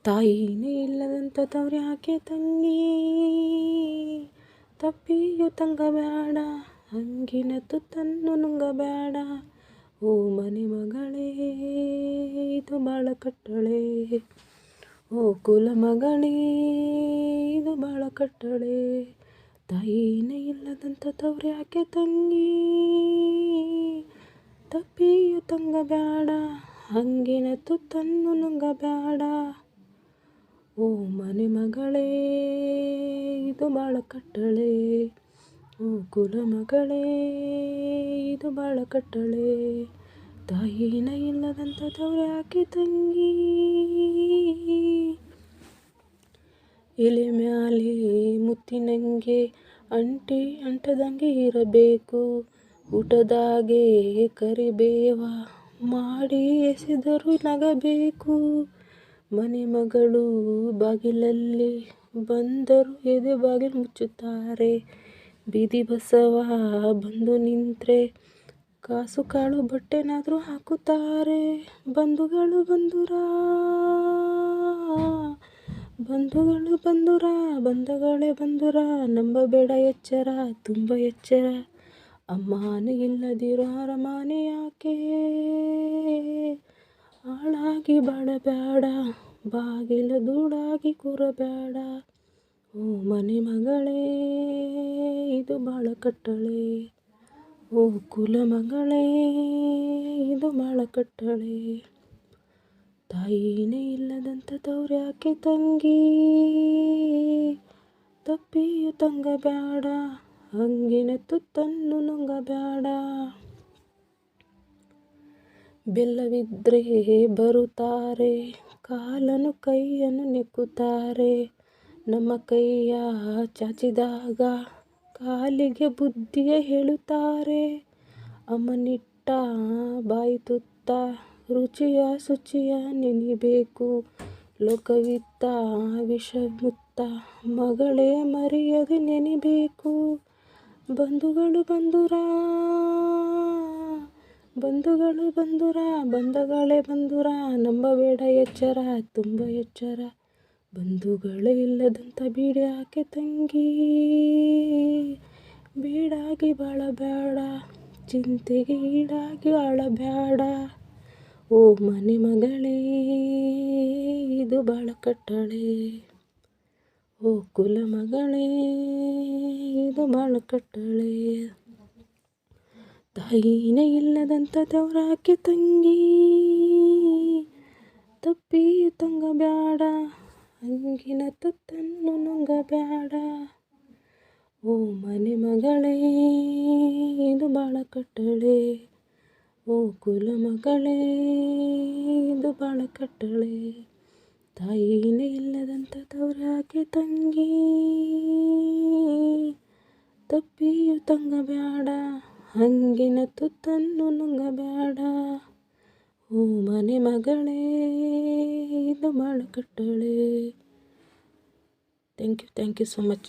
ತಾಯಿನೇ ಇಲ್ಲದಂತ ತವ್ರ್ಯಾಕೆ ತಂಗಿ, ತಪ್ಪಿಯು ತಂಗಬೇಡ, ಹಂಗಿನ ತುತ್ತನ್ನು ನುಂಗಬೇಡ. ಓ ಮನೆ ಮಗಳೇ ಇದು ಬಾಳ ಕಟ್ಟಳೆ, ಓ ಕುಲ ಮಗಳೇ ಇದು ಬಾಳ ಕಟ್ಟಳೆ. ತಾಯಿನೇ ಇಲ್ಲದಂತ ತವ್ರ್ಯಾಕೆ ತಂಗಿ, ತಪ್ಪಿಯು ತಂಗಬೇಡ, ಹಂಗಿನ ತುತ್ತನ್ನು ನುಂಗಬೇಡ. ಓ ಮನೆ ಮಗಳೇ ಇದು ಬಾಳ ಕಟ್ಟಳೆ, ಓ ಕುಲ ಮಗಳೇ ಇದು ಬಾಳ ಕಟ್ಟಳೆ. ತಾಯಿನ ಇಲ್ಲದಂತ ತವ್ರ್ಯಾಕೆ ತಂಗಿ, ಎಲೆ ಮ್ಯಾಲೆ ಮುತ್ತಿನಂಗೆ ಅಂಟದಂಗೆ ಇರಬೇಕು. ಊಟದಾಗೆ ಕರಿಬೇವ ಮಾಡಿ ಎಸೆದರು ನಗಬೇಕು. ಮನೆ ಮಗಳು ಬಾಗಿಲಲ್ಲಿ ಬಂದರು ಎದೆ ಬಾಗಿಲು ಮುಚ್ಚುತ್ತಾರೆ. ಬೀದಿ ಬಸವ ಬಂದು ನಿಂತ್ರೆ ಕಾಸು ಕಾಳು ಬಟ್ಟೆನಾದರೂ ಹಾಕುತ್ತಾರೆ. ಬಂಧುಗಳು ಬಂಧುಗಳೇ ಬಂಧುರ, ನಂಬಬೇಡ ಎಚ್ಚರ ತುಂಬ ಎಚ್ಚರ. ಅಮ್ಮನೇ ಇಲ್ಲದಿರೋ ಅರಮನೆ ಯಾಕೆ, ಹಾಳಾಗಿ ಬಾಳಬೇಡ, ಬಾಗಿಲ ದೂಡಾಗಿ ಕೂರಬೇಡ. ಓ ಮನೆ ಮಗಳೇ ಇದು ಬಾಳ ಕಟ್ಟಳೆ, ಓ ಕುಲ ಮಗಳೇ ಇದು ಬಾಳ ಕಟ್ಟಳೆ. ತಾಯಿನೇ ಇಲ್ಲದಂತ ತವ್ರ್ಯಾಕೆ ತಂಗಿ, ತಪ್ಪಿಯು ತಂಗಬೇಡ, ಹಂಗಿನ ತುತ್ತನ್ನು ನುಂಗಬೇಡ. ಬೆಲ್ಲವಿದ್ರೆ ಬರುತ್ತಾರೆ, ಕಾಲನು ಕೈಯನ್ನು ನೆಕ್ಕುತ್ತಾರೆ. ನಮ್ಮ ಕೈಯ ಚಾಚಿದಾಗ ಕಾಲಿಗೆ ಬುದ್ಧಿಯ ಹೇಳುತ್ತಾರೆ. ಅಮ್ಮನಿಟ್ಟ ಬಾಯಿ ತುತ್ತ ರುಚಿಯ ಶುಚಿಯ ನೆನಿಬೇಕು. ಲೋಕವಿತ್ತ ವಿಷಮುತ್ತ ಮಗಳೇ ಮರೆಯದೆ ನೆನಿಬೇಕು. ಬಂಧುಗಳೇ ಬಂಧುರ, ನಂಬಬೇಡ ಎಚ್ಚರ ತುಂಬ ಎಚ್ಚರ. ಬಂಧುಗಳೇ ಇಲ್ಲದಂತ ಬೀಡ್ಯಾಕೆ ತಂಗಿ, ಬೀಡಾಗಿ ಬಾಳಬೇಡ, ಚಿಂತೆಗೆ ಈಡಾಗಿ ಆಳಬೇಡ. ಓ ಮನೆ ಮಗಳೇ ಇದು ಬಾಳ ಕಟ್ಟಳೆ, ಓ ಕುಲ ಮಗಳೇ ಇದು ಬಾಳ ಕಟ್ಟಳೆ. ತಾಯಿನೇ ಇಲ್ಲದಂತ ತವ್ರ್ಯಾಕೆ ತಂಗಿ, ತಪ್ಪಿಯು ತಂಗಬೇಡ, ಹಂಗಿನ ತುತ್ತನ್ನು ನುಂಗಬೇಡ. ಓ ಮನೆ ಮಗಳೇ ಇದು ಬಾಳ ಕಟ್ಟಳೆ, ಓ ಕುಲ ಮಗಳೇ ಇದು ಬಾಳ ಕಟ್ಟಳೆ. ತಾಯಿನೇ ಇಲ್ಲದಂತ ತವ್ರ್ಯಾಕೆ ತಂಗಿ, ತಪ್ಪಿಯು ತಂಗಬೇಡ, ಹಂಗಿನ ತುತ್ತನ್ನು ನುಂಗಬೇಡ. ಓ ಮನೆ ಮಗಳೇ ಇದು ಬಾಳ ಕಟ್ಟಳೆ. Thank you so much.